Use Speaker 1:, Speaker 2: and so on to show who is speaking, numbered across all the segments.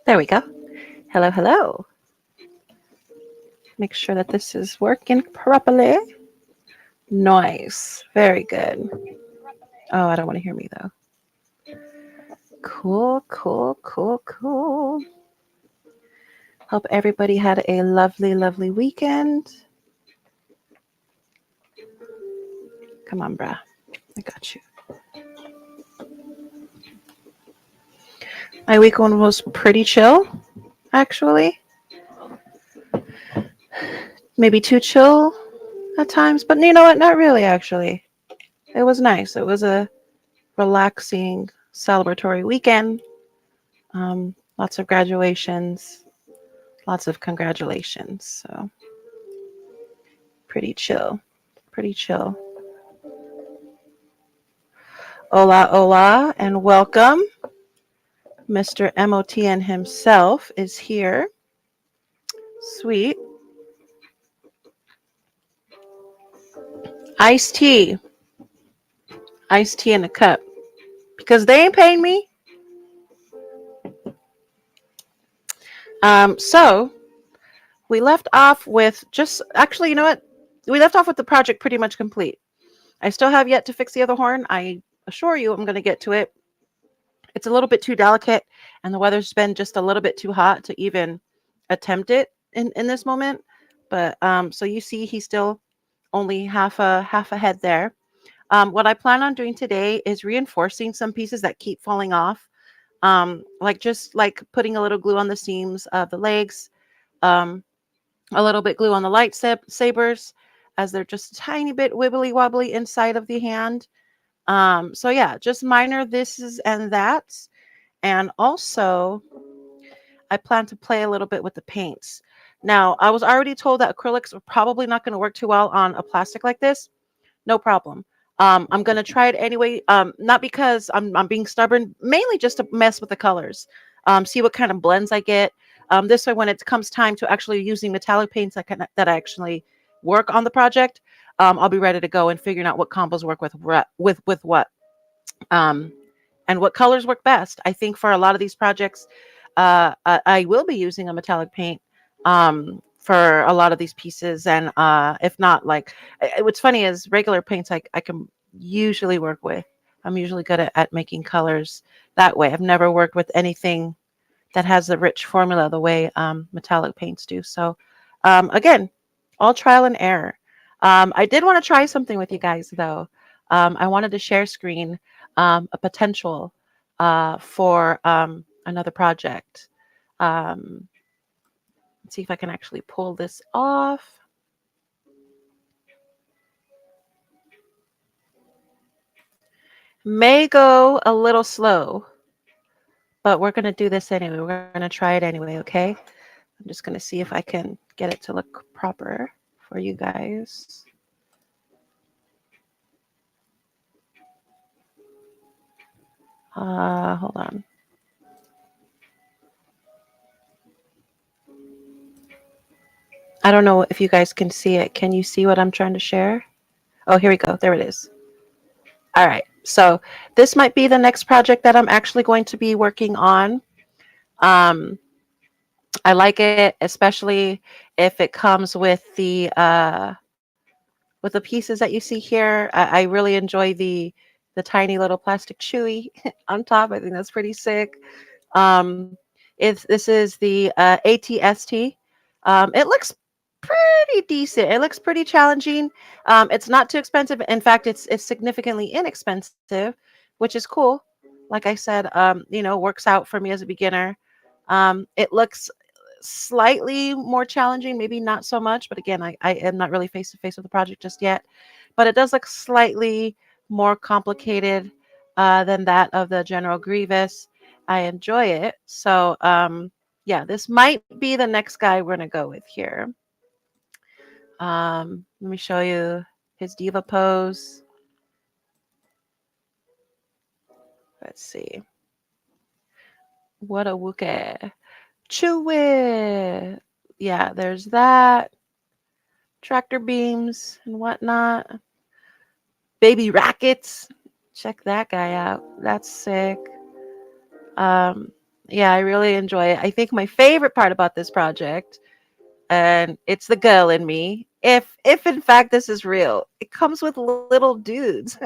Speaker 1: There we go. Hello, hello. Make sure that this is working properly. Nice. Very good. Oh, I don't want to hear me though. Cool, cool, cool, cool. Hope everybody had a lovely, lovely weekend. Come on, bruh. I got you. My weekend was pretty chill, actually. Maybe too chill at times, but you know what? Not really, actually. It was nice. It was a relaxing, celebratory weekend. Lots of graduations, lots of congratulations. So pretty chill, pretty chill. Hola, hola, and welcome. Mr. MOTN himself is here. Sweet. Iced tea. Iced tea in a cup. Because they ain't paying me. So we left off with actually, you know what? We left off with the project pretty much complete. I still have yet to fix the other horn. I assure you I'm going to get to it. It's a little bit too delicate, and the weather's been just a little bit too hot to even attempt it in this moment. But so you see he's still only half a head there. What I plan on doing today is reinforcing some pieces that keep falling off. Like just like putting a little glue on the seams of the legs, a little bit glue on the lightsabers, as they're just a tiny bit wibbly wobbly inside of the hand. So yeah, just minor thises and that's. And also, I plan to play a little bit with the paints. Now, I was already told that acrylics are probably not going to work too well on a plastic like this. No problem. I'm going to try it anyway, not because I'm being stubborn, mainly just to mess with the colors, see what kind of blends I get. This way, when it comes time to actually using metallic paints that I actually work on the project, I'll be ready to go and figuring out what combos work with what. Um, and what colors work best. I think for a lot of these projects, I will be using a metallic paint for a lot of these pieces. And if not, like, what's funny is regular paints I can usually work with. I'm usually good at making colors that way. I've never worked with anything that has a rich formula the way metallic paints do. So again, all trial and error. I did want to try something with you guys, though. I wanted to share screen a potential for another project. Let's see if I can actually pull this off. May go a little slow, but we're going to do this anyway. We're going to try it anyway, okay? I'm just going to see if I can get it to look proper for you guys. Hold on. I don't know if you guys can see it. Can you see what I'm trying to share? Oh, here we go. There it is. All right. So this might be the next project that I'm actually going to be working on. I like it, especially if it comes with the pieces that you see here. I really enjoy the tiny little plastic chewy on top. I think that's pretty sick. Um, this is the ATST. It looks pretty decent. It looks pretty challenging. It's not too expensive. In fact, it's significantly inexpensive, which is cool. Like I said, works out for me as a beginner. It looks slightly more challenging, maybe not so much, but again, I am not really face to face with the project just yet. But it does look slightly more complicated than that of the General Grievous. I enjoy it. So yeah, this might be the next guy we're gonna go with here. Let me show you his diva pose. Let's see. What a wookie. Chew it. Yeah, there's that. Tractor beams and whatnot. Baby Rackets. Check that guy out. That's sick. Yeah, I really enjoy it. I think my favorite part about this project, and it's the girl in me, if in fact this is real, it comes with little dudes.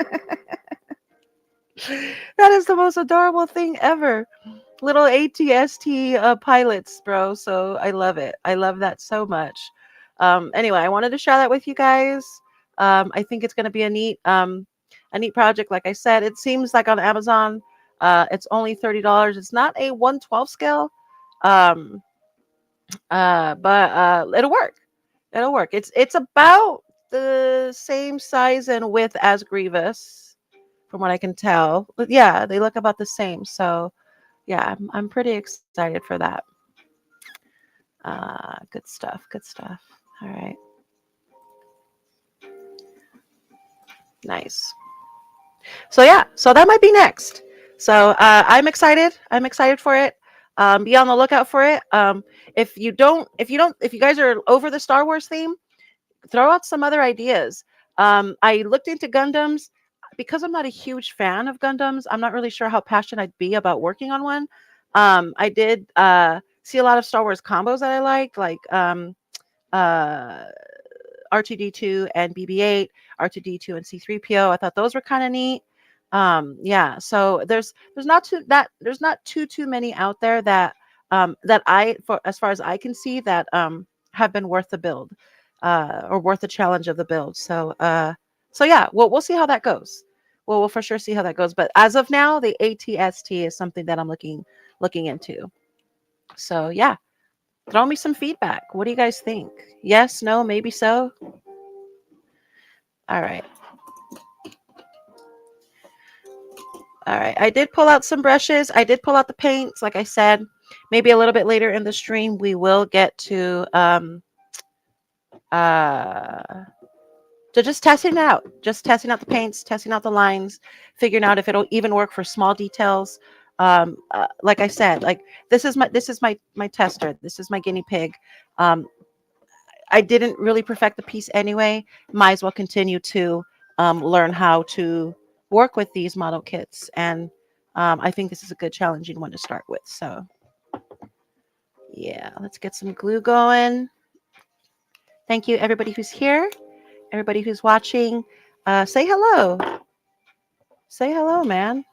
Speaker 1: That is the most adorable thing ever. Little ATST pilots, bro. So I love it. I love that so much. Anyway, I wanted to share that with you guys. I think it's going to be a neat project. Like I said, it seems like on Amazon, it's only $30. It's not a 112 scale, um, but it'll work. It'll work. It's about the same size and width as Grievous, from what I can tell. But yeah, they look about the same. So yeah, I'm pretty excited for that. Good stuff. Good stuff. All right. Nice. So yeah, so that might be next. So I'm excited. I'm excited for it. Be on the lookout for it. If you guys are over the Star Wars theme, throw out some other ideas. I looked into Gundams because I'm not a huge fan of Gundams. I'm not really sure how passionate I'd be about working on one. I did see a lot of Star Wars combos that I liked, like uh, R2D2 and BB-8, R2D2 and C3PO. I thought those were kind of neat. Yeah, so there's not too many out there that that I for as far as I can see that have been worth the build or worth the challenge of the build. So yeah, we'll see how that goes. We'll for sure see how that goes. But as of now, the ATST is something that I'm looking into. So yeah, throw me some feedback. What do you guys think? Yes, no, maybe so. All right. All right. I did pull out some brushes. I did pull out the paints. Like I said, maybe a little bit later in the stream, we will get uh, to just testing it out. Just testing out the paints, testing out the lines, figuring out if it'll even work for small details. Like I said, like this is my tester. This is my guinea pig. Um, I didn't really perfect the piece anyway. Might as well continue to learn how to work with these model kits. And I think this is a good challenging one to start with. So yeah, let's get some glue going. Thank you, everybody who's here, everybody who's watching. Say hello. Say hello, man.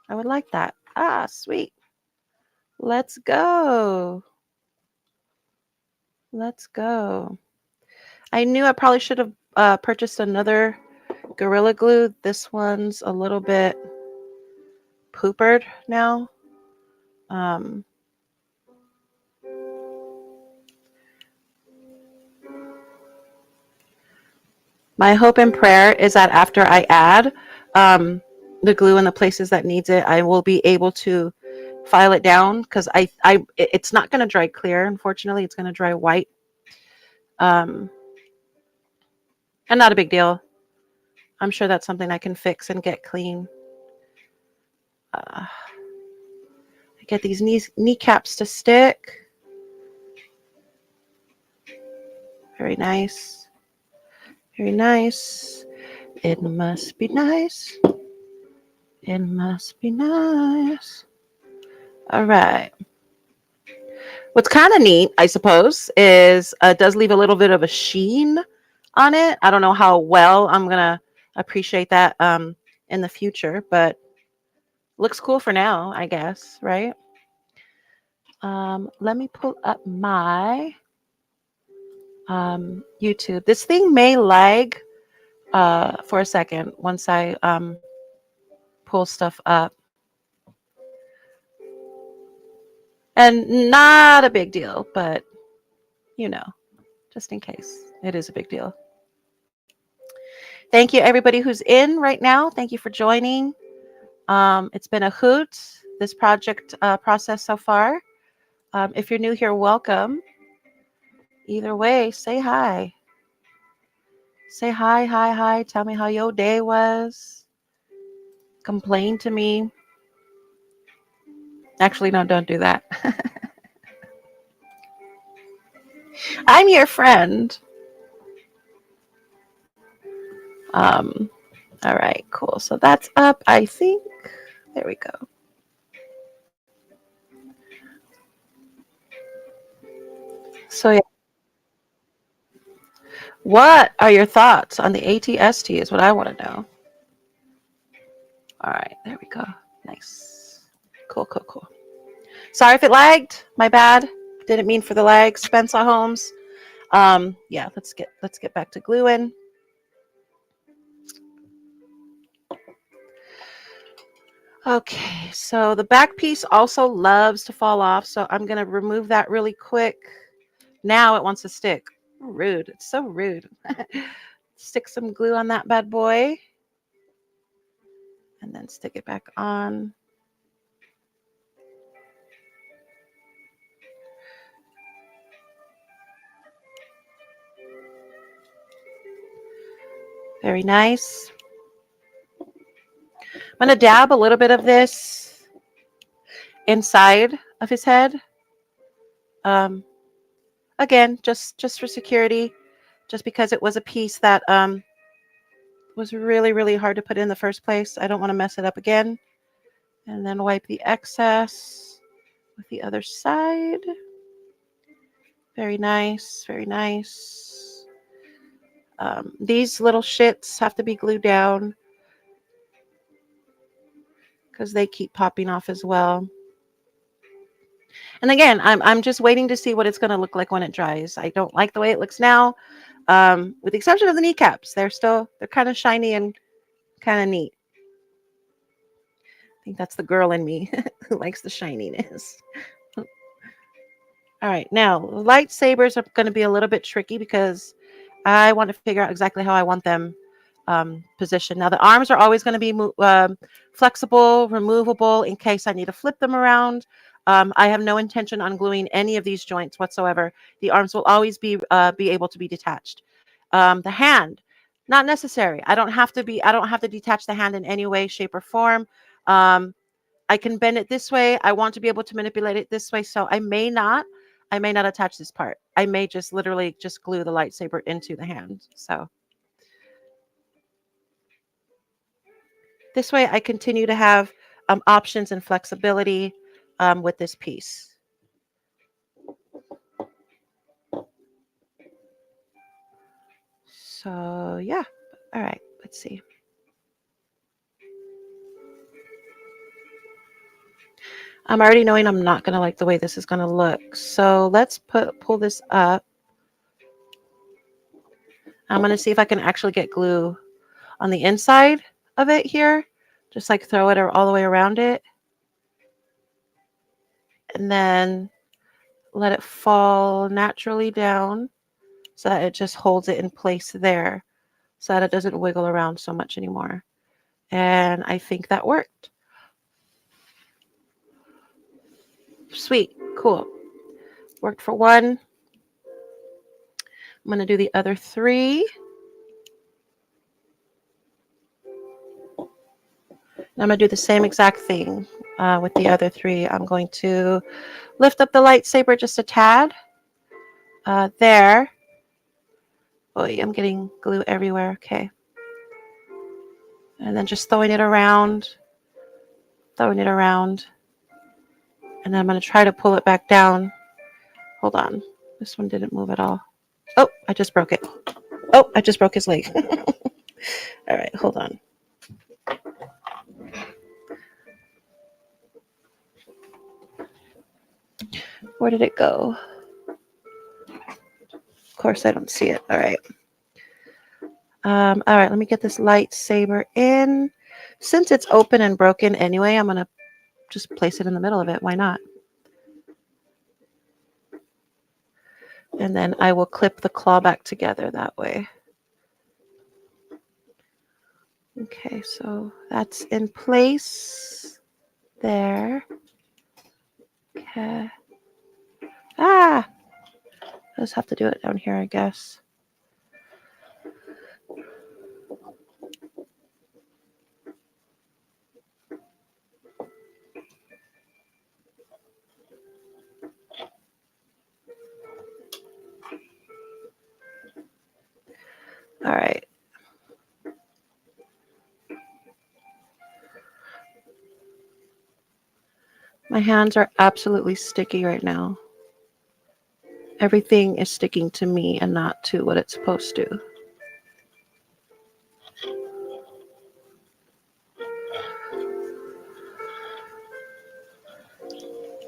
Speaker 1: I would like that. Ah, sweet. Let's go. Let's go. I knew I probably should have purchased another Gorilla Glue. This one's a little bit poopered now. Um, my hope and prayer is that after I add the glue in the places that needs it, I will be able to file it down because it's not going to dry clear. Unfortunately, it's going to dry white. And not a big deal. I'm sure that's something I can fix and get clean. I get these kneecaps to stick. Very nice. Very nice. It must be nice. It must be nice. All right. What's kind of neat, I suppose, is it does leave a little bit of a sheen on it. I don't know how well I'm going to appreciate that in the future, but looks cool for now, I guess, right? Let me pull up my YouTube. This thing may lag for a second once I pull stuff up. And not a big deal, but you know, just in case it is a big deal. Thank you, everybody who's in right now. Thank you for joining. It's been a hoot, this project process so far. If you're new here, welcome. Either way, say hi. Say hi, hi, hi. Tell me how your day was. Complain to me. Actually, no, don't do that. I'm your friend. All right, cool. So that's up, I think. There we go. So yeah, what are your thoughts on the ATST is what I want to know. All right, there we go. Nice. Cool, cool, cool. Sorry if it lagged. My bad. Didn't mean for the lag. Spencer Holmes. Yeah, let's get back to gluing. Okay, so the back piece also loves to fall off, so I'm gonna remove that really quick. Now it wants to stick. Rude. It's so rude. Stick some glue on that bad boy. And then stick it back on. Very nice. I'm going to dab a little bit of this inside of his head. Again, just for security, just because it was a piece that was really, really hard to put in the first place. I don't want to mess it up again. And then wipe the excess with the other side. Very nice, very nice. These little shits have to be glued down because they keep popping off as well. And again, I'm just waiting to see what it's going to look like when it dries. I don't like the way it looks now, with the exception of the kneecaps. They're kind of shiny and kind of neat. I think that's the girl in me who likes the shininess. All right, now lightsabers are going to be a little bit tricky because I want to figure out exactly how I want them positioned. Now the arms are always going to be flexible, removable in case I need to flip them around. I have no intention on gluing any of these joints whatsoever. The arms will always be able to be detached. The hand, not necessary. I don't have to detach the hand in any way, shape, or form. I can bend it this way. I want to be able to manipulate it this way. So I may not attach this part. I may just literally just glue the lightsaber into the hand. So this way I continue to have options and flexibility with this piece. So yeah, all right, let's see. I'm already knowing I'm not going to like the way this is going to look. So let's pull this up. I'm going to see if I can actually get glue on the inside of it here. Just like throw it all the way around it. And then let it fall naturally down so that it just holds it in place there so that it doesn't wiggle around so much anymore. And I think that worked. Sweet. Cool. Worked for one. I'm going to do the other three. I'm going to do the same exact thing with the other three. I'm going to lift up the lightsaber just a tad. There. Oh, I'm getting glue everywhere. Okay. And then just throwing it around. And then I'm going to try to pull it back down. Hold on. This one didn't move at all. Oh, I just broke it. Oh, I just broke his leg. All right, hold on. Where did it go? Of course, I don't see it. All right. All right, let me get this lightsaber in. Since it's open and broken anyway, I'm going to just place it in the middle of it. Why not? And then I will clip the claw back together that way. Okay, so that's in place there. Okay. Ah! I just have to do it down here, I guess. All right. My hands are absolutely sticky right now. Everything is sticking to me and not to what it's supposed to.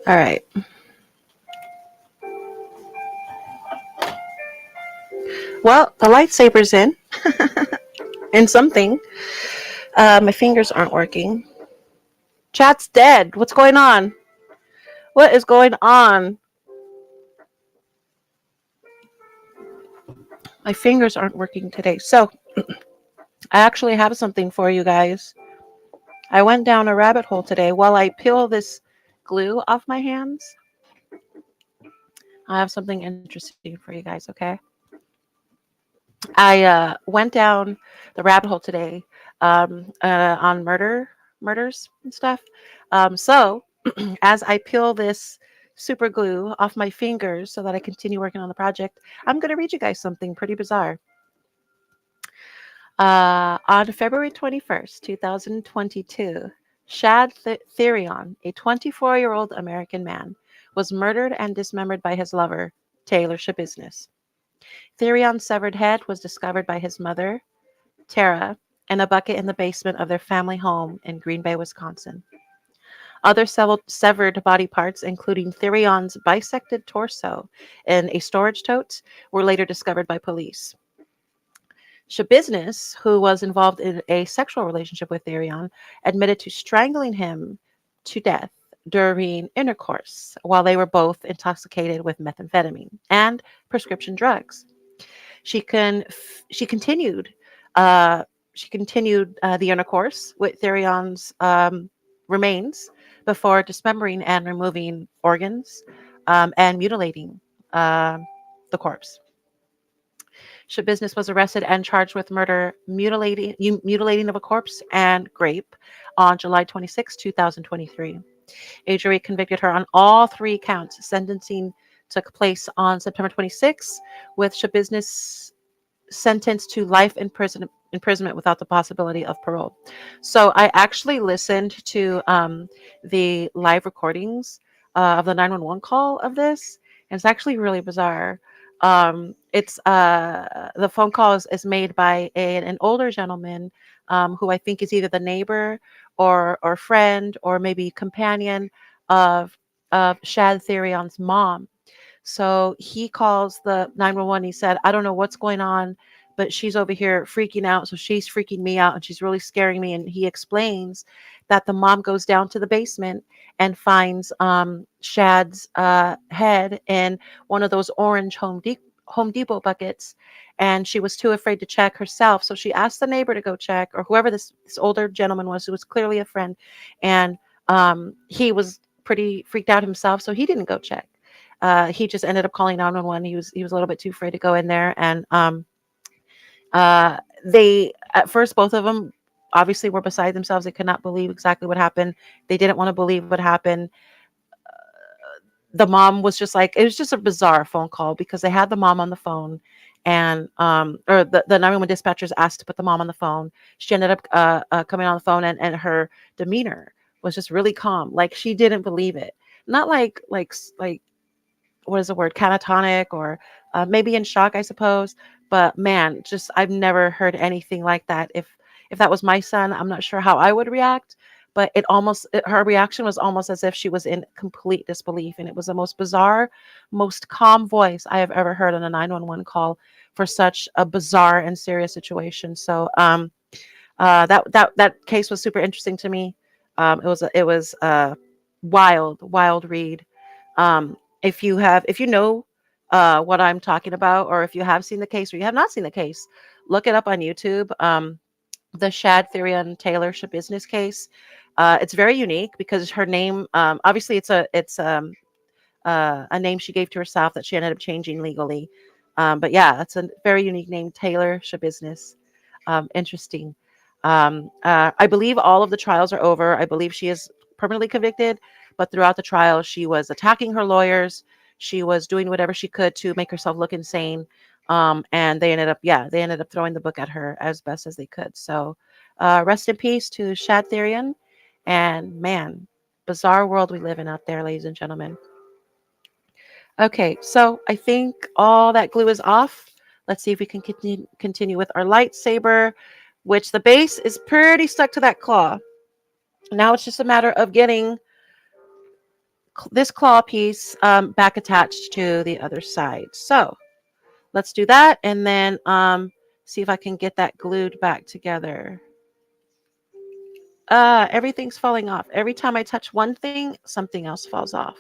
Speaker 1: All right. Well, the lightsaber's in something. My fingers aren't working. Chat's dead. What's going on? What is going on? My fingers aren't working today. So, I actually have something for you guys. I went down a rabbit hole today. While I peel this glue off my hands, I have something interesting for you guys, okay? I went down the rabbit hole today on murders and stuff. So, as I peel this super glue off my fingers so that I continue working on the project, I'm going to read you guys something pretty bizarre. On February 21st, 2022, Shad Therion, a 24-year-old American man, was murdered and dismembered by his lover, Taylor Shabiznis. Therion's severed head was discovered by his mother, Tara, in a bucket in the basement of their family home in Green Bay, Wisconsin. Other severed body parts, including Therion's bisected torso and a storage tote, were later discovered by police. Shabiznis, who was involved in a sexual relationship with Therion, admitted to strangling him to death during intercourse while they were both intoxicated with methamphetamine and prescription drugs. She can she continued uh, the intercourse with Therion's remains before dismembering and removing organs and mutilating the corpse. Shabiznis was arrested and charged with murder, mutilating of a corpse, and rape on July 26, 2023. A jury convicted her on all three counts. Sentencing took place on September 26, with Shabiznis sentenced to life imprisonment without the possibility of parole. So I actually listened to the live recordings of the 911 call of this, and it's actually really bizarre. It's The phone call is made by an older gentleman who I think is either the neighbor or friend or maybe companion of Shad Therion's mom. So he calls the 911. He said, I don't know what's going on, but she's over here freaking out. So she's freaking me out and she's really scaring me. And he explains that the mom goes down to the basement and finds Shad's head in one of those orange Home Depot buckets. And she was too afraid to check herself. So she asked the neighbor to go check, or whoever this older gentleman was, who was clearly a friend. And he was pretty freaked out himself. So he didn't go check. He just ended up calling 911. He was a little bit too afraid to go in there, and they at first both of them obviously were beside themselves. They could not believe exactly what happened. They didn't want to believe what happened. The mom was just like, it was just a bizarre phone call because they had the mom on the phone, and or the 911 dispatchers asked to put the mom on the phone. She ended up coming on the phone, and her demeanor was just really calm, like she didn't believe it. Not like what is the word, catatonic, or maybe in shock, I suppose. But man, just I've never heard anything like that. If that was my son, I'm not sure how I would react. But her reaction was almost as if she was in complete disbelief, and it was the most bizarre, most calm voice I have ever heard on a 911 call for such a bizarre and serious situation. So that case was super interesting to me. It was a wild read. If you know what I'm talking about, or if you have seen the case or you have not seen the case, look it up on YouTube. The Shad Therion Taylor Shabiznis case. It's very unique because her name, obviously, it's a name she gave to herself that she ended up changing legally. But yeah, it's a very unique name, Taylor Shabiznis. Interesting. I believe all of the trials are over. I believe she is permanently convicted, but throughout the trial, she was attacking her lawyers. She was doing whatever she could to make herself look insane. And they ended up throwing the book at her as best as they could. So, rest in peace to Shad Therion. And man, bizarre world we live in out there, ladies and gentlemen. Okay, so I think all that glue is off. Let's see if we can continue with our lightsaber, which the base is pretty stuck to that claw. Now it's just a matter of getting this claw piece back attached to the other side. So let's do that and then see if I can get that glued back together. Everything's falling off. Every time I touch one thing, something else falls off.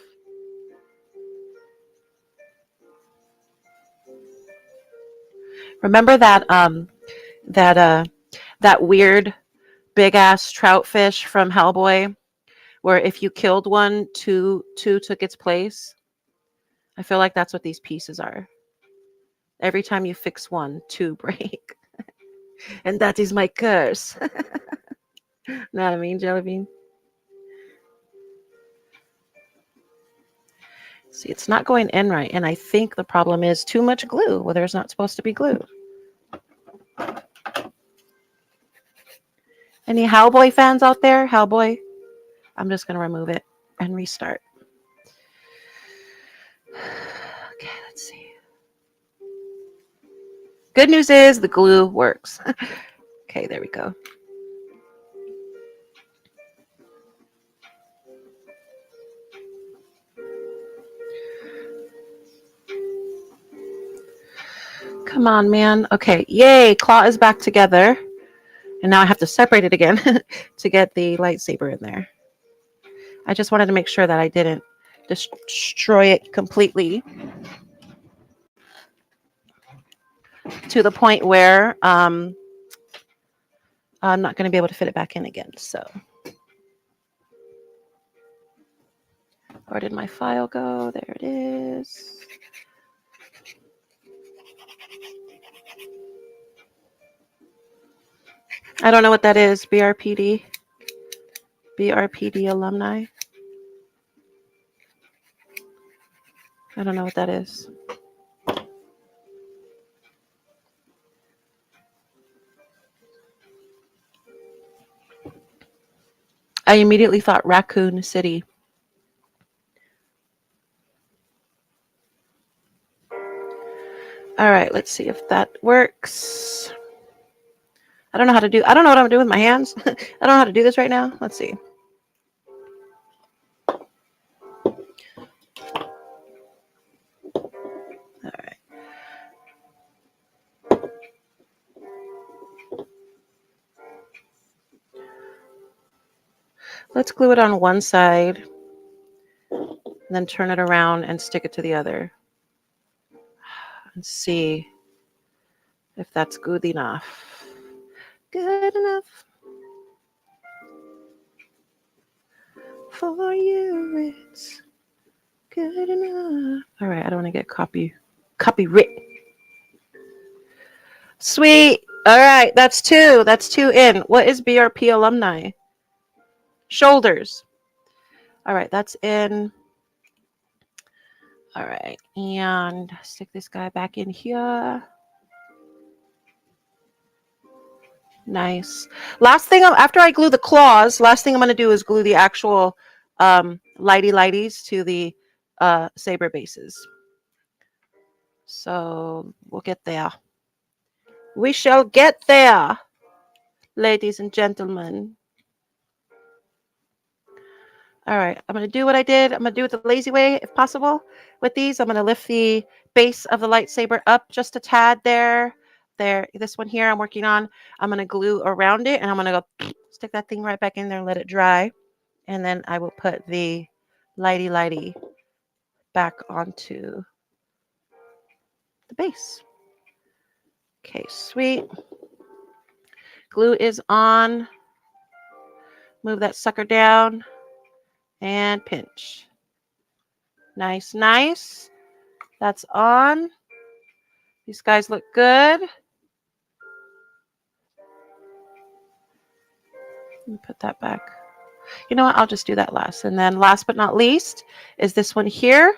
Speaker 1: Remember that weird big ass trout fish from Hellboy, where if you killed one, two took its place? I feel like that's what these pieces are. Every time you fix one, two break. And that is my curse. Know what I mean, Jellybean? See, it's not going in right. And I think the problem is too much glue where there's not supposed to be glue. Any Hellboy fans out there? Hellboy? I'm just going to remove it and restart. Okay, let's see. Good news is the glue works. Okay, there we go. Come on, man. Okay, yay, claw is back together. And now I have to separate it again to get the lightsaber in there. I just wanted to make sure that I didn't destroy it completely to the point where I'm not going to be able to fit it back in again. So, where did my file go? There it is. I don't know what that is. BRPD alumni. I don't know what that is. I immediately thought Raccoon City. All right, let's see if that works. I don't know what I'm doing with my hands. I don't know how to do this right now. Let's see. All right. Let's glue it on one side and then turn it around and stick it to the other. And see if that's good enough. Good enough for you. It's good enough. All right, I don't want to get copyright. Sweet. All right, that's two. That's two in. What is BRP alumni? Shoulders. All right, that's in. All right, and stick this guy back in here. Nice. Last thing, after I glue the claws, last thing I'm going to do is glue the actual lighties to the saber bases. So we'll get there. We shall get there, ladies and gentlemen. All right, I'm going to do what I did. I'm going to do it the lazy way, if possible. With these, I'm going to lift the base of the lightsaber up just a tad there. There, this one here I'm working on. I'm going to glue around it, and I'm going to go stick that thing right back in there and let it dry. And then I will put the lighty back onto the base. Okay, sweet. Glue is on. Move that sucker down and pinch. Nice, nice. That's on. These guys look good. Let me put that back. You know what? I'll just do that last. And then last but not least is this one here.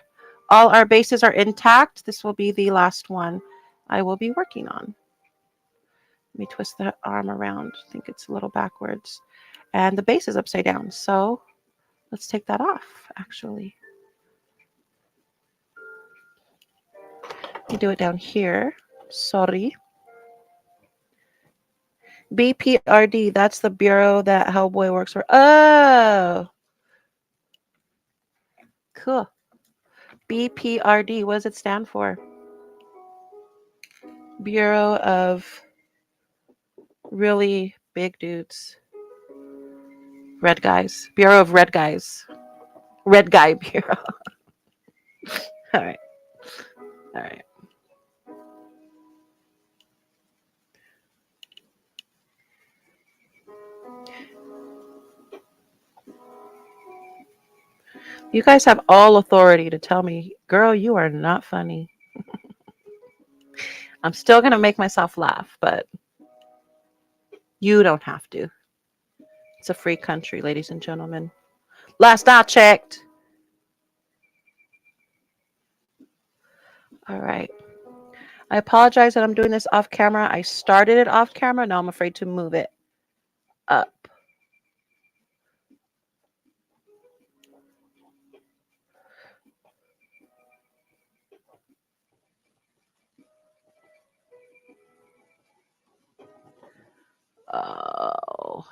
Speaker 1: All our bases are intact. This will be the last one I will be working on. Let me twist the arm around. I think it's a little backwards. And the base is upside down. So let's take that off, actually. me do it down here. Sorry. BPRD, that's the bureau that Hellboy works for. Oh, cool. BPRD, what does it stand for? Bureau of Really Big Dudes. Red Guys. Bureau of Red Guys. Red Guy Bureau. All right. All right. You guys have all authority to tell me, girl, you are not funny. I'm still going to make myself laugh, but you don't have to. It's a free country, ladies and gentlemen. Last I checked. All right. I apologize that I'm doing this off camera. I started it off camera. Now I'm afraid to move it up.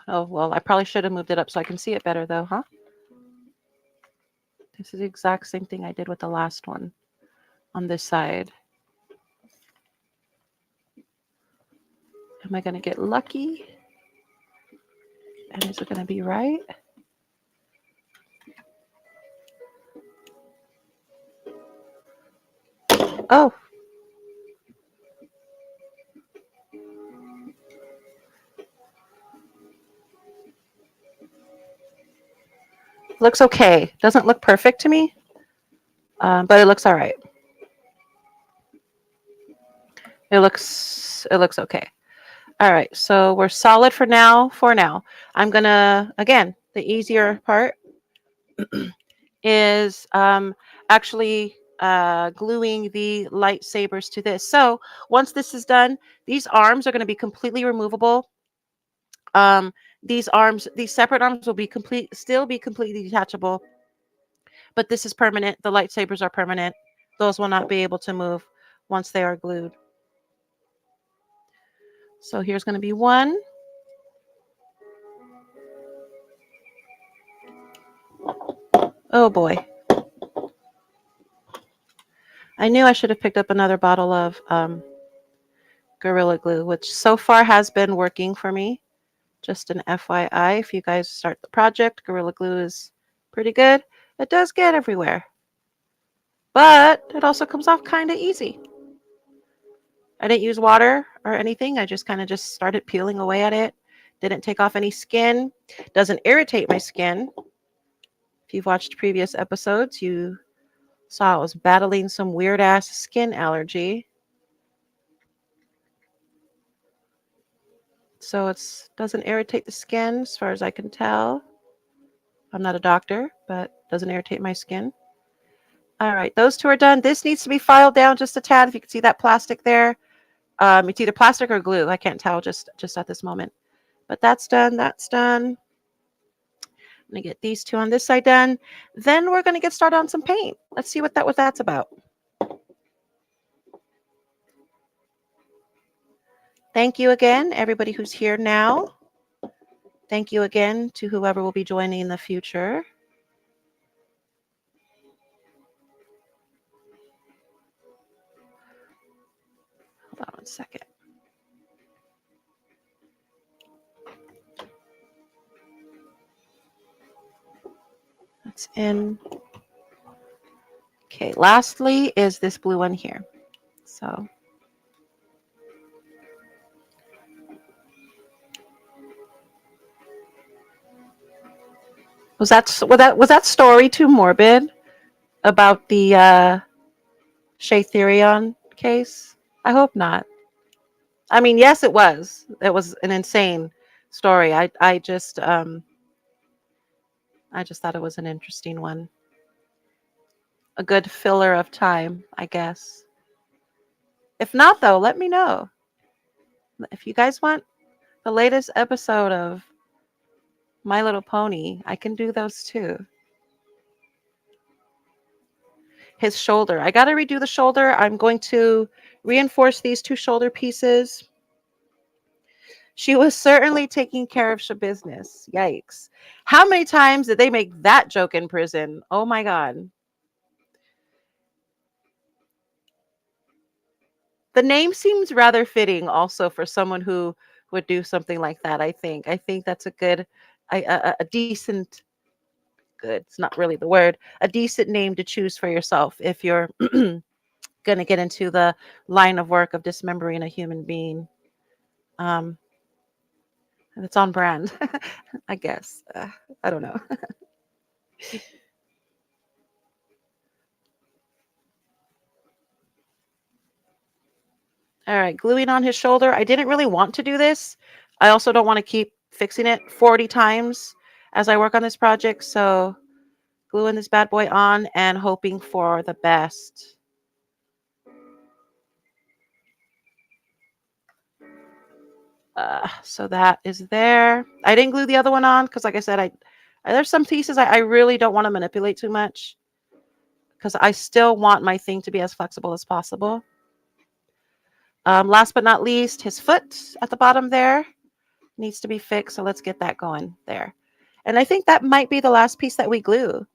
Speaker 1: Oh, well, I probably should have moved it up so I can see it better, though, huh? This is the exact same thing I did with the last one on this side. Am I going to get lucky? And is it going to be right? Oh. Looks okay. Doesn't look perfect to me, but it looks all right. It looks okay. All right, so we're solid for now. I'm gonna, again, the easier part is actually gluing the lightsabers to this. So once this is done, these arms are going to be completely removable. These separate arms will be still be completely detachable, but this is permanent. The lightsabers are permanent. Those will not be able to move once they are glued. So here's going to be one. Oh boy. I knew I should have picked up another bottle of Gorilla Glue, which so far has been working for me. Just an FYI, if you guys start the project, Gorilla Glue is pretty good. It does get everywhere, but it also comes off kind of easy. I didn't use water or anything. I just kind of just started peeling away at it. Didn't take off any skin. Doesn't irritate my skin. If you've watched previous episodes, you saw I was battling some weird ass skin allergy. So it doesn't irritate the skin as far as I can tell. I'm not a doctor, but doesn't irritate my skin. All right, those two are done. This needs to be filed down just a tad. If you can see that plastic there, it's either plastic or glue. I can't tell just at this moment. But that's done. That's done. I'm gonna get these two on this side done. Then we're gonna get started on some paint. Let's see what that's about. Thank you again, everybody who's here now. Thank you again to whoever will be joining in the future. Hold on one second. That's in. Okay, lastly is this blue one here. So was that story too morbid about the Shea Therion case? I hope not. I mean, yes, it was. It was an insane story. I just thought it was an interesting one. A good filler of time, I guess. If not, though, let me know. If you guys want the latest episode of My Little Pony, I can do those too. his shoulder. I got to redo the shoulder. I'm going to reinforce these 2 shoulder pieces. She was certainly taking care of her business. Yikes. How many times did they make that joke in prison? Oh my God. The name seems rather fitting also for someone who would do something like that, I think. I think that's a good, a decent, good, it's not really the word, a decent name to choose for yourself if you're going to get into the line of work of dismembering a human being. Um, it's on brand, I guess. I don't know. All right, gluing on his shoulder. I didn't really want to do this. I also don't want to keep fixing it 40 times as I work on this project. So gluing this bad boy on and hoping for the best. So that is there. I didn't glue the other one on because, like I said, there's some pieces I really don't want to manipulate too much because I still want my thing to be as flexible as possible. Last but not least, his foot at the bottom there needs to be fixed. So let's get that going there. And I think that might be the last piece that we glue.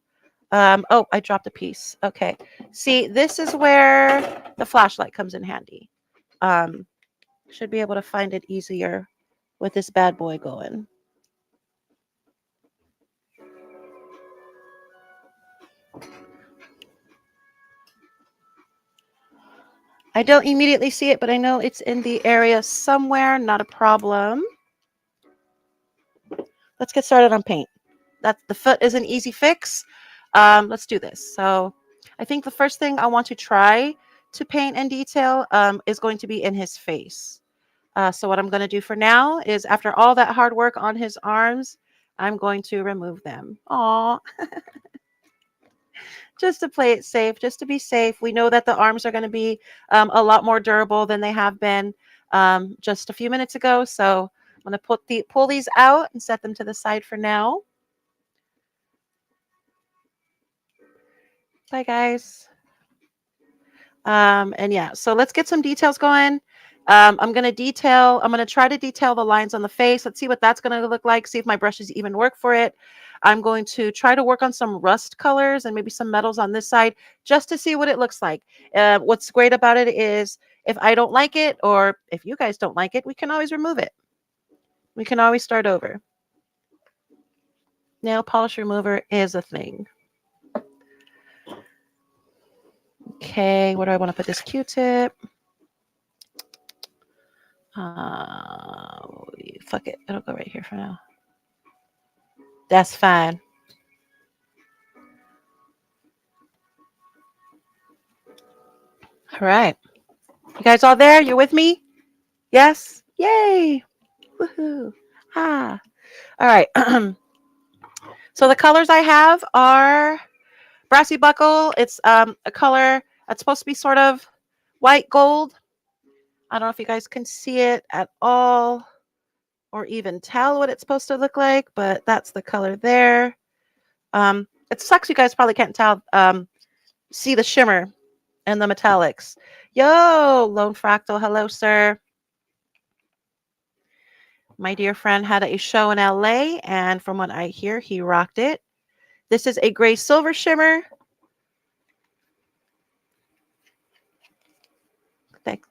Speaker 1: Oh, I dropped a piece. Okay. See, this is where the flashlight comes in handy. Should be able to find it easier with this bad boy going. I don't immediately see it, but I know it's in the area somewhere. Not a problem. Let's get started on paint. The foot is an easy fix. Let's do this. So I think the first thing I want to try to paint in detail is going to be in his face. So what I'm going to do for now is, after all that hard work on his arms, I'm going to remove them. Aw. Just to play it safe, just to be safe. We know that the arms are going to be a lot more durable than they have been just a few minutes ago. So I'm going to pull these out and set them to the side for now. Bye, guys. And yeah, so let's get some details going. I'm going to try to detail the lines on the face. Let's see what that's going to look like. See if my brushes even work for it. I'm going to try to work on some rust colors and maybe some metals on this side just to see what it looks like. What's great about it is if I don't like it, or if you guys don't like it, we can always remove it. We can always start over. Nail polish remover is a thing. Okay, where do I want to put this Q-tip? Fuck it. It'll go right here for now. That's fine. All right. You guys all there? You're with me? Yes? Yay. Woohoo. Ah. All right. So the colors I have are Brassy Buckle. It's a color that's supposed to be sort of white gold. I don't know if you guys can see it at all or even tell what it's supposed to look like, but that's the color there. It sucks you guys probably can't tell, see the shimmer and the metallics. Yo, Lone Fractal, hello, sir. My dear friend had a show in LA, and from what I hear, he rocked it. This is a gray silver shimmer.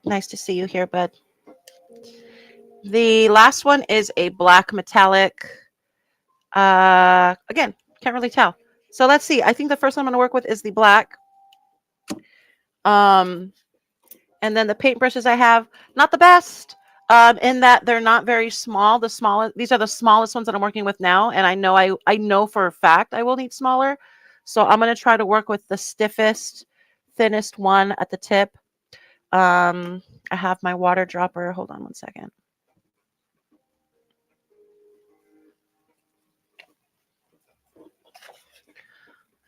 Speaker 1: Nice to see you here, bud. The last one is a black metallic. Again, can't really tell. So let's see. I think the first one I'm going to work with is the black. And then the paintbrushes I have, not the best, in that they're not very small. These are the smallest ones that I'm working with now, and I know for a fact I will need smaller. So I'm going to try to work with the stiffest, thinnest one at the tip. I have my water dropper. Hold on one second.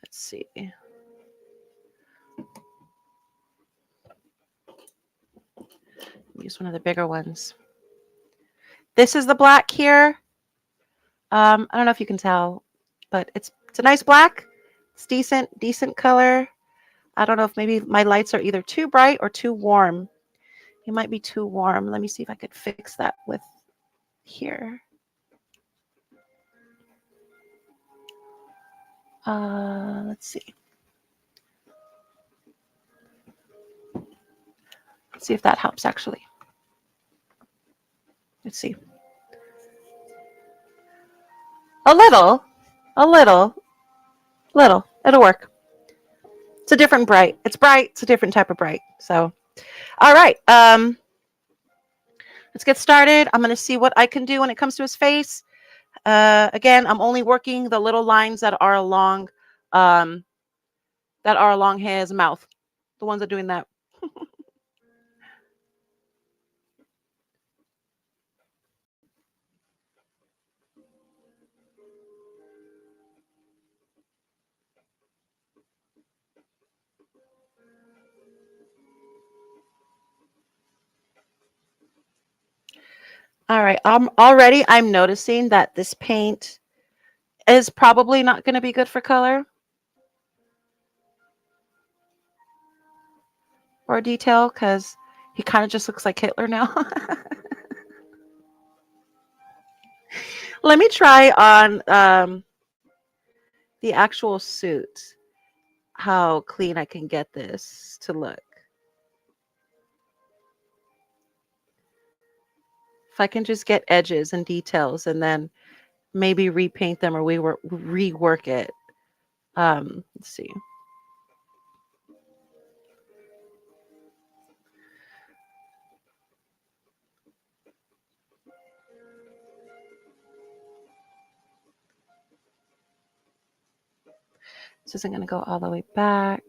Speaker 1: Let's see. Use one of the bigger ones. This is the black here. I don't know if you can tell, but it's a nice black. It's decent color. I don't know if maybe my lights are either too bright or too warm. It might be too warm. Let me see if I could fix that with here. Let's see. Let's see if that helps actually. Let's see. A little. It'll work. It's a different bright. It's bright. It's a different type of bright. So, all right. Let's get started. I'm going to see what I can do when it comes to his face. Again, I'm only working the little lines that are along his mouth. The ones that are doing that. All right. I'm noticing that this paint is probably not going to be good for color or detail because he kind of just looks like Hitler now. Let me try on the actual suit how clean I can get this to look. If I can just get edges and details and then maybe repaint them or rework it. Let's see. This isn't going to go all the way back.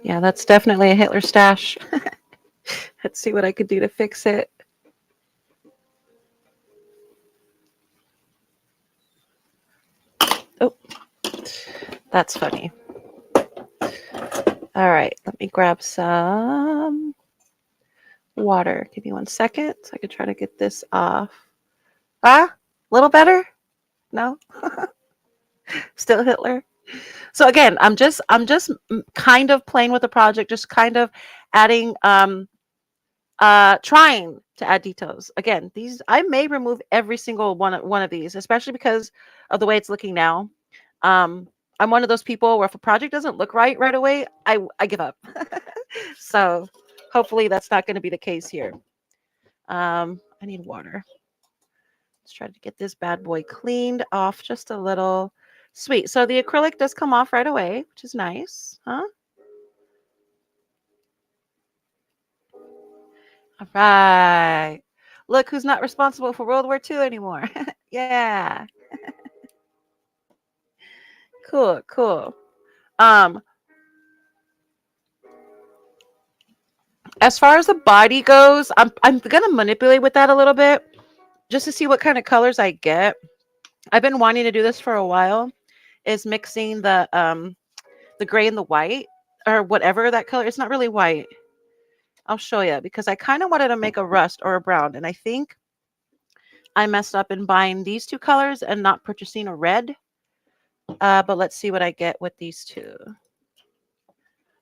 Speaker 1: Yeah, that's definitely a Hitler stash. Let's see what I could do to fix it. Oh, that's funny. All right, let me grab some water. Give me 1 second so I can try to get this off. A little better? No? Still Hitler? So again, I'm just kind of playing with the project, just kind of adding trying to add details. Again, these I may remove every single one of these, especially because of the way it's looking now. I'm one of those people where if a project doesn't look right away, I give up. So hopefully that's not going to be the case here. I need water. Let's try to get this bad boy cleaned off just a little. Sweet. So the acrylic does come off right away, which is nice, huh? All right. Look who's not responsible for World War II anymore. Yeah. Cool, cool. As far as the body goes, I'm gonna manipulate with that a little bit just to see what kind of colors I get. I've been wanting to do this for a while, is mixing the gray and the white or whatever that color. It's not really white. I'll show you because I kind of wanted to make a rust or a brown, and I think I messed up in buying these two colors and not purchasing a red. But let's see what I get with these two.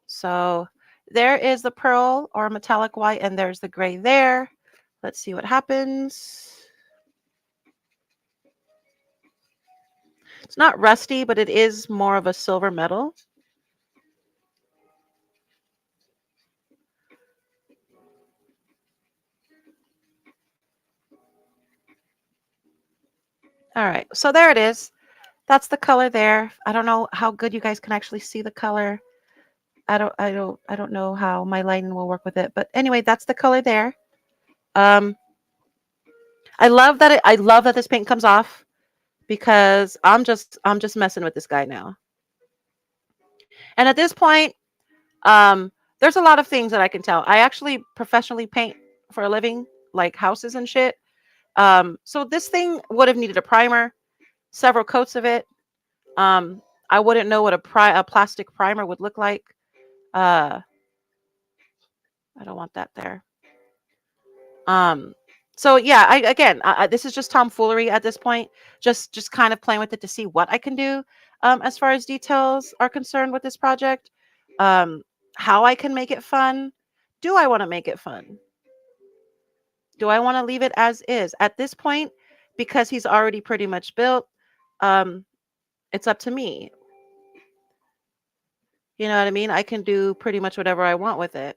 Speaker 1: So there is the pearl or metallic white, and there's the gray there. Let's see what happens. It's not rusty, but it is more of a silver metal. All right, so there it is. That's the color there. I don't know how good you guys can actually see the color. I don't know how my lighting will work with it, but anyway, that's the color there. I love that this paint comes off because I'm just messing with this guy now. And at this point, there's a lot of things that I can tell. I actually professionally paint for a living, like houses and shit. So this thing would have needed a primer, several coats of it. I wouldn't know what a plastic primer would look like. I don't want that there. So yeah, this is just tomfoolery at this point. Just kind of playing with it to see what I can do as far as details are concerned with this project. How I can make it fun. Do I want to make it fun? Do I want to leave it as is? At this point, because he's already pretty much built, it's up to me. You know what I mean? I can do pretty much whatever I want with it.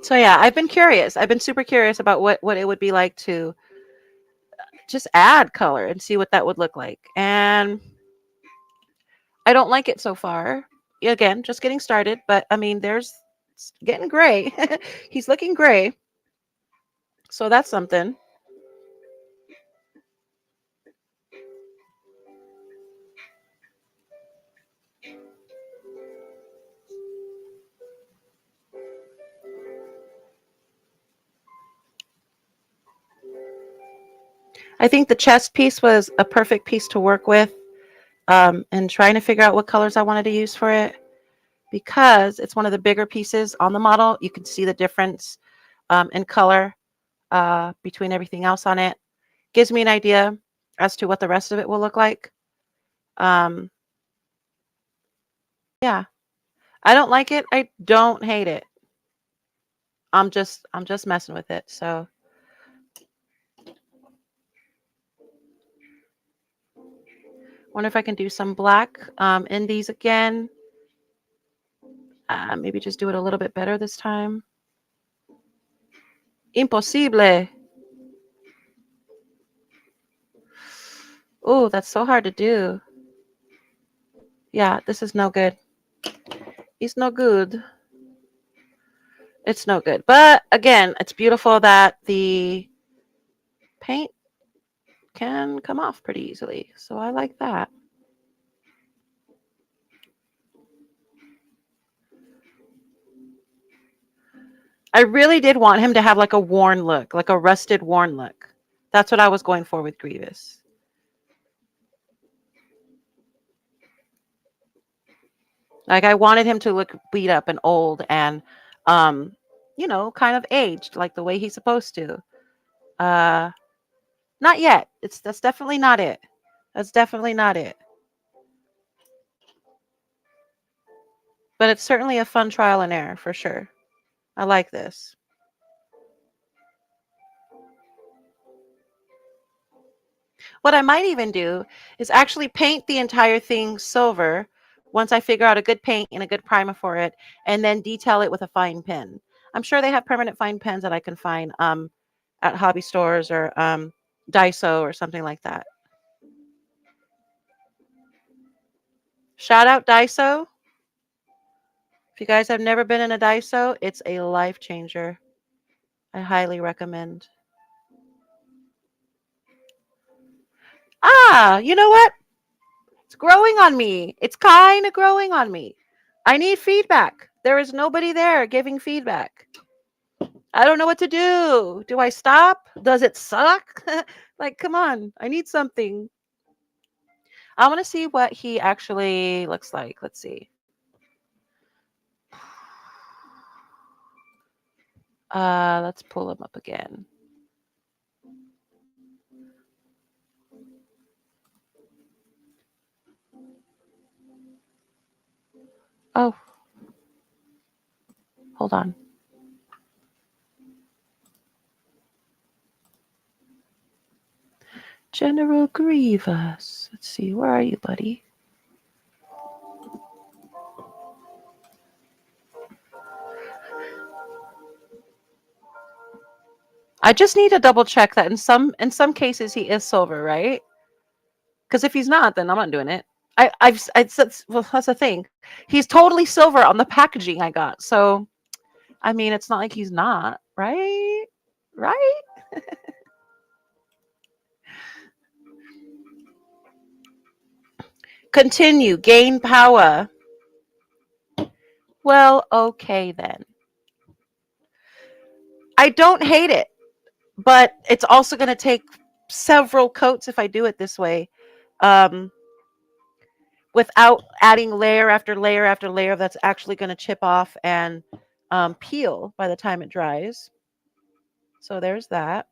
Speaker 1: So yeah, I've been curious. I've been super curious about what it would be like to just add color and see what that would look like. And I don't like it so far. Again, just getting started, but I mean, it's getting gray. He's looking gray. So that's something. I think the chest piece was a perfect piece to work with, and trying to figure out what colors I wanted to use for it, because it's one of the bigger pieces on the model. You can see the difference in color between everything else on it. Gives me an idea as to what the rest of it will look like. Yeah, I don't like it. I don't hate it. I'm just messing with it. So wonder if I can do some black in these again. Maybe just do it a little bit better this time. Imposible. Oh, that's so hard to do. Yeah, this is no good. It's no good. It's no good. But again, it's beautiful that the paint can come off pretty easily. So I like that. I really did want him to have like a worn look, like a rusted worn look. That's what I was going for with Grievous. Like I wanted him to look beat up and old and you know, kind of aged like the way he's supposed to. Not yet. That's definitely not it. That's definitely not it. But it's certainly a fun trial and error for sure. I like this. What I might even do is actually paint the entire thing silver once I figure out a good paint and a good primer for it, and then detail it with a fine pen. I'm sure they have permanent fine pens that I can find at hobby stores or Daiso or something like that. Shout out Daiso. If you guys have never been in a Daiso, it's a life changer. I highly recommend. You know what? It's growing on me. It's kind of growing on me. I need feedback. There is nobody there giving feedback. I don't know what to do. Do I stop? Does it suck? Like, come on. I need something. I want to see what he actually looks like. Let's see. Let's pull him up again. Oh, hold on. General Grievous. Let's see. Where are you, buddy? I just need to double check that in some cases he is silver, right? Because if he's not, then I'm not doing it. I said, well, that's the thing. He's totally silver on the packaging I got. So, I mean, it's not like he's not, right? Right? Continue. Gain power. Well, okay then. I don't hate it, but it's also going to take several coats if I do it this way, without adding layer after layer after layer that's actually going to chip off and peel by the time it dries. So there's that.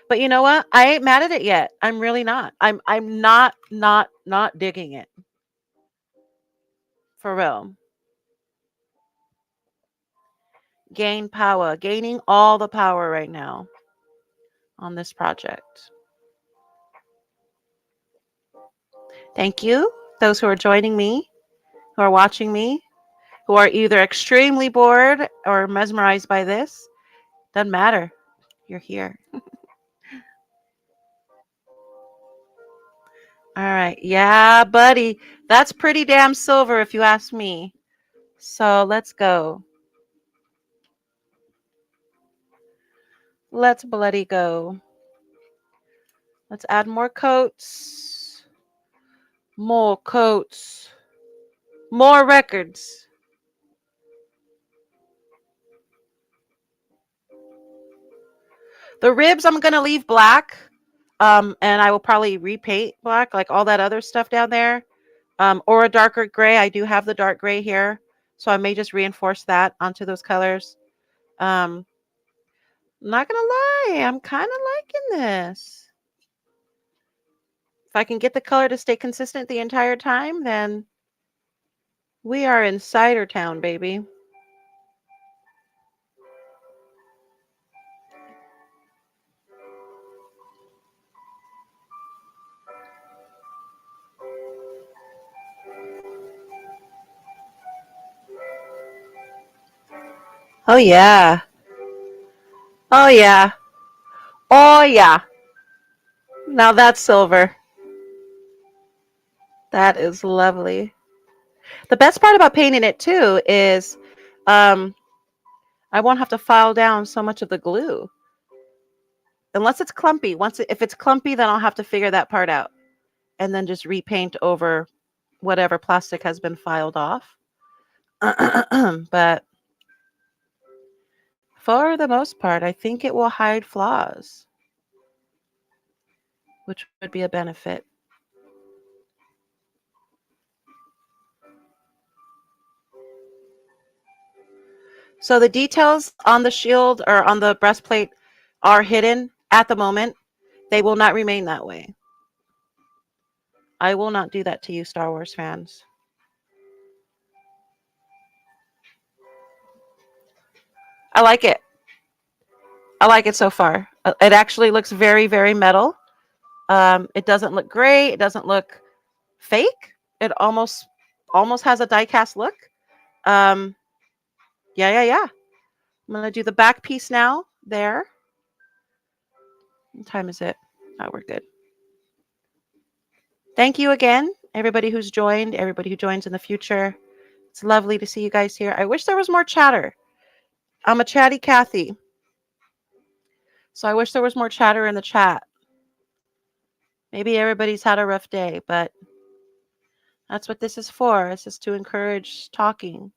Speaker 1: But you know what? I ain't mad at it yet. I'm really not. I'm not digging it. For real. Gain power. Gaining all the power right now on this project. Thank you. Those who are joining me, who are watching me, who are either extremely bored or mesmerized by this. Doesn't matter. You're here. All right. Yeah, buddy. That's pretty damn silver if you ask me. So let's go. Let's bloody go. Let's add more coats. More coats. More records. The ribs I'm going to leave black. And I will probably repaint black, like all that other stuff down there. Or a darker gray. I do have the dark gray here. So I may just reinforce that onto those colors. Not going to lie. I'm kind of liking this. If I can get the color to stay consistent the entire time, then we are in Cider Town, baby. Oh, yeah. Oh, yeah. Oh, yeah. Now that's silver. That is lovely. The best part about painting it, too, is I won't have to file down so much of the glue. Unless it's clumpy. If it's clumpy, then I'll have to figure that part out. And then just repaint over whatever plastic has been filed off. But for the most part, I think it will hide flaws, which would be a benefit. So the details on the shield or on the breastplate are hidden at the moment. They will not remain that way. I will not do that to you, Star Wars fans. I like it. I like it so far. It actually looks very, very metal. It doesn't look gray. It doesn't look fake. It almost has a die-cast look. Yeah. I'm going to do the back piece now. There. What time is it? Oh, we're good. Thank you again, everybody who's joined, everybody who joins in the future. It's lovely to see you guys here. I wish there was more chatter. I'm a chatty Kathy. So I wish there was more chatter in the chat. Maybe everybody's had a rough day, but that's what this is for. It's just to encourage talking.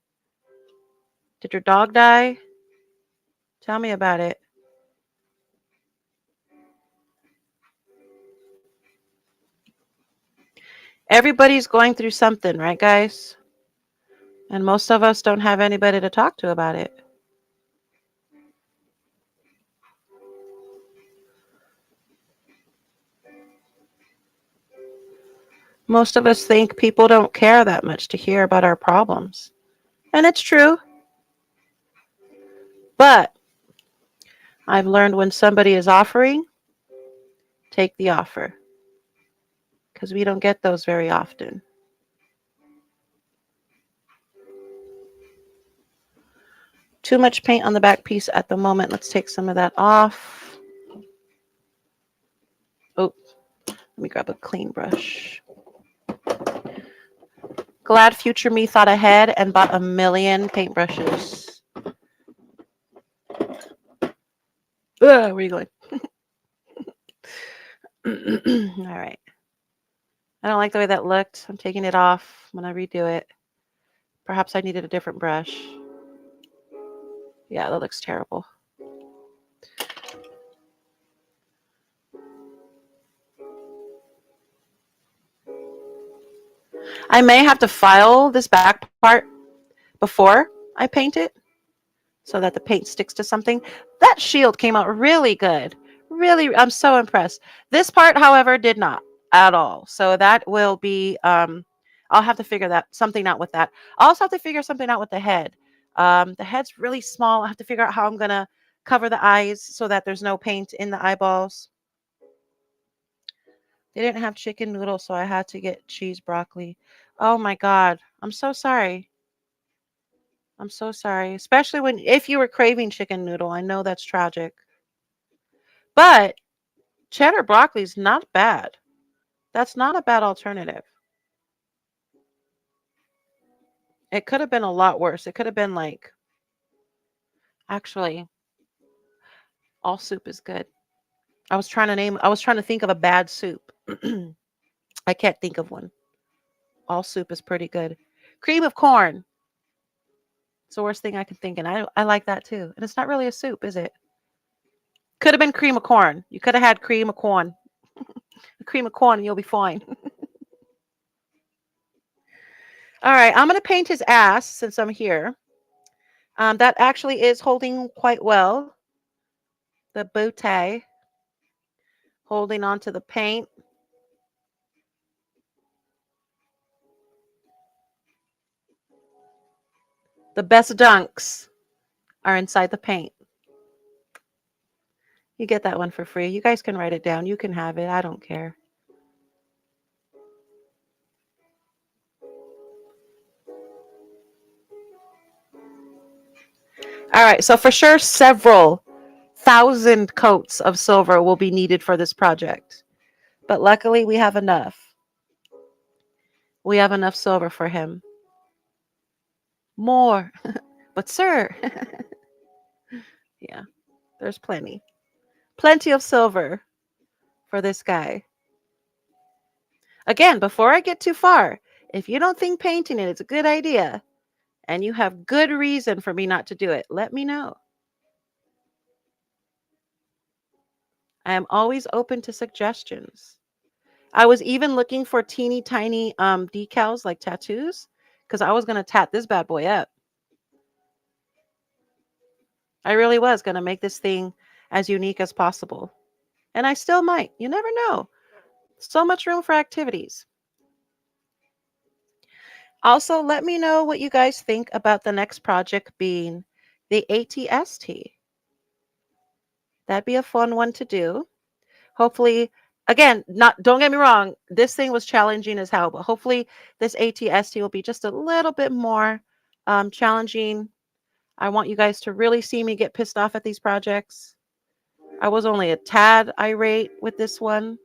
Speaker 1: Did your dog die? Tell me about it. Everybody's going through something, right, guys? And most of us don't have anybody to talk to about it. Most of us think people don't care that much to hear about our problems. And it's true. But I've learned when somebody is offering, take the offer. Because we don't get those very often. Too much paint on the back piece at the moment. Let's take some of that off. Oh, let me grab a clean brush. Glad future me thought ahead and bought a million paintbrushes. Where are you going? All right. I don't like the way that looked. I'm taking it off when I redo it. Perhaps I needed a different brush. Yeah, that looks terrible. I may have to file this back part before I paint it so that the paint sticks to something. That shield came out really good. Really, I'm so impressed. This part, however, did not at all. So that will be, I'll have to figure that something out with that. I also have to figure something out with the head. The head's really small. I have to figure out how I'm going to cover the eyes so that there's no paint in the eyeballs. They didn't have chicken noodles, so I had to get cheese broccoli. Oh my God. I'm so sorry. I'm so sorry. Especially if you were craving chicken noodle. I know that's tragic. But cheddar broccoli is not bad. That's not a bad alternative. It could have been a lot worse. It could have been like, actually, all soup is good. I was trying to think of a bad soup. I can't think of one. All soup is pretty good. Cream of corn. It's the worst thing I can think. And I like that too. And it's not really a soup, is it? Could have been cream of corn. You could have had cream of corn. Cream of corn and you'll be fine. All right, I'm going to paint his ass since I'm here. That actually is holding quite well. The bow tie. Holding on to the paint. The best dunks are inside the paint. You get that one for free. You guys can write it down. You can have it. I don't care. All right, so for sure several thousand coats of silver will be needed for this project. But luckily we have enough. We have enough silver for him. More. But sir, yeah, there's plenty. Plenty of silver for this guy. Again, before I get too far, if you don't think painting it is a good idea and you have good reason for me not to do it, let me know. I am always open to suggestions. I was even looking for teeny tiny decals like tattoos because I was going to tat this bad boy up. I really was going to make this thing as unique as possible. And I still might. You never know. So much room for activities. Also, let me know what you guys think about the next project being the ATST. That'd be a fun one to do. Hopefully, again, don't get me wrong, this thing was challenging as hell, but hopefully this ATST will be just a little bit more challenging. I want you guys to really see me get pissed off at these projects. I was only a tad irate with this one.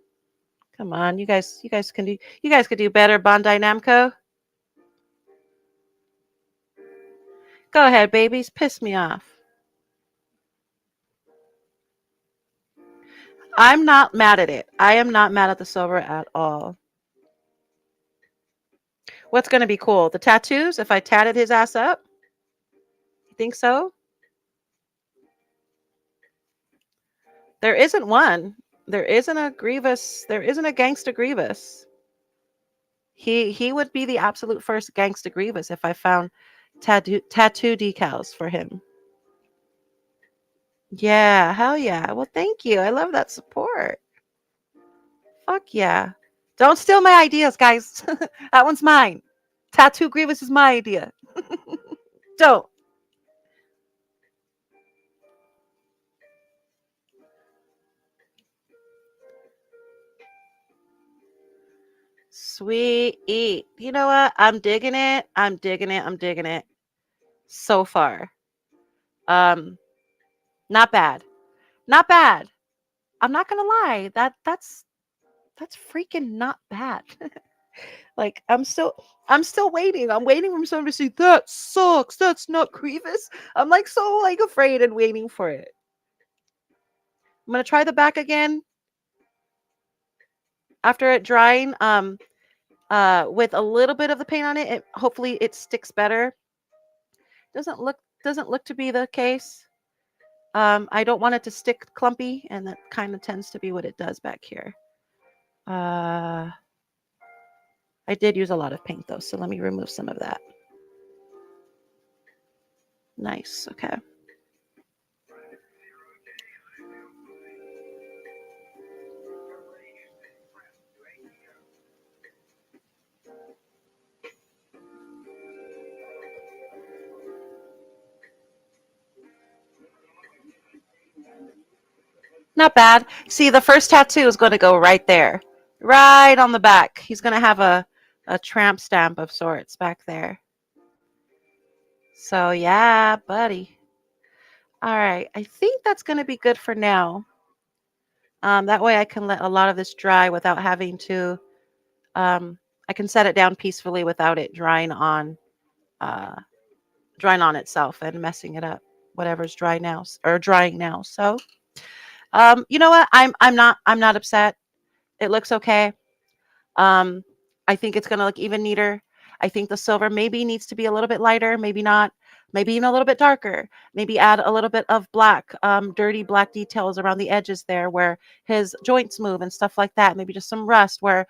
Speaker 1: Come on, you guys could do better, Bandai Namco. Go ahead, babies, piss me off. I'm not mad at it. I am not mad at the silver at all. What's going to be cool? The tattoos? If I tatted his ass up? You think so? There isn't one. There isn't a Grievous. There isn't a Gangsta Grievous. He would be the absolute first Gangsta Grievous if I found tattoo decals for him. Yeah, hell yeah. Well, thank you. I love that support. Fuck yeah. Don't steal my ideas, guys. That one's mine. Tattoo Grievous is my idea. Don't. Sweet. You know what? I'm digging it. I'm digging it. I'm digging it. So far. Not bad. Not bad. I'm not gonna lie. That's freaking not bad. Like I'm still waiting. I'm waiting for someone to say that sucks. That's not Grievous. I'm like so like afraid and waiting for it. I'm gonna try the back again after it drying. With a little bit of the paint on it, hopefully it sticks better. Doesn't look to be the case. I don't want it to stick clumpy, and that kind of tends to be what it does back here. I did use a lot of paint though, so let me remove some of that. Nice. Okay. Not bad. See, the first tattoo is going to go right there, right on the back. He's going to have a tramp stamp of sorts back there. So, yeah, buddy. All right. I think that's going to be good for now. That way I can let a lot of this dry without having to, I can set it down peacefully without it uh, drying on itself and messing it up. Whatever's dry now or drying now. So, you know what? I'm not upset. It looks okay. Um, I think it's going to look even neater. I think the silver maybe needs to be a little bit lighter, maybe not, maybe even a little bit darker. Maybe add a little bit of black, dirty black details around the edges there where his joints move and stuff like that. Maybe just some rust where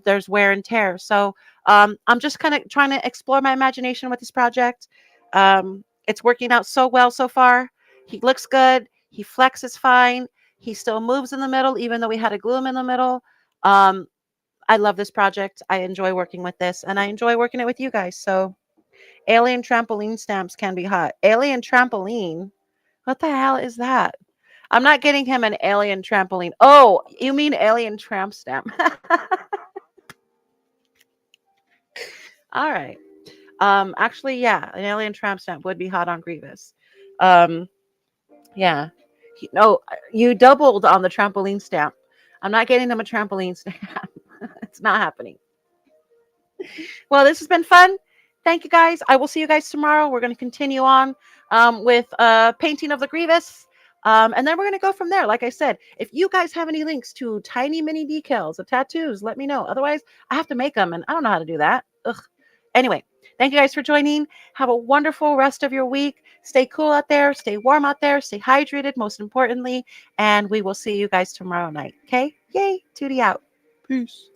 Speaker 1: there's wear and tear. So I'm just kind of trying to explore my imagination with this project. It's working out so well so far. He looks good. He flexes fine. He still moves in the middle, even though we had to glue him in the middle. Um, I love this project. I enjoy working with this, and I enjoy working it with you guys. So, alien trampoline stamps can be hot. Alien trampoline? What the hell is that? I'm not getting him an alien trampoline. Oh, you mean alien tramp stamp? All right. Actually, yeah, an alien tramp stamp would be hot on Grievous. Um, yeah. No, you doubled on the trampoline stamp. I'm not getting them a trampoline stamp. It's not happening. Well, this has been fun. Thank you guys. I will see you guys tomorrow. We're going to continue on with painting of the Grievous. And then we're going to go from there. Like I said, if you guys have any links to tiny mini decals of tattoos, let me know. Otherwise, I have to make them, and I don't know how to do that. Ugh. Anyway, thank you guys for joining. Have a wonderful rest of your week. Stay cool out there. Stay warm out there. Stay hydrated, most importantly. And we will see you guys tomorrow night. Okay? Yay. Tootie out. Peace.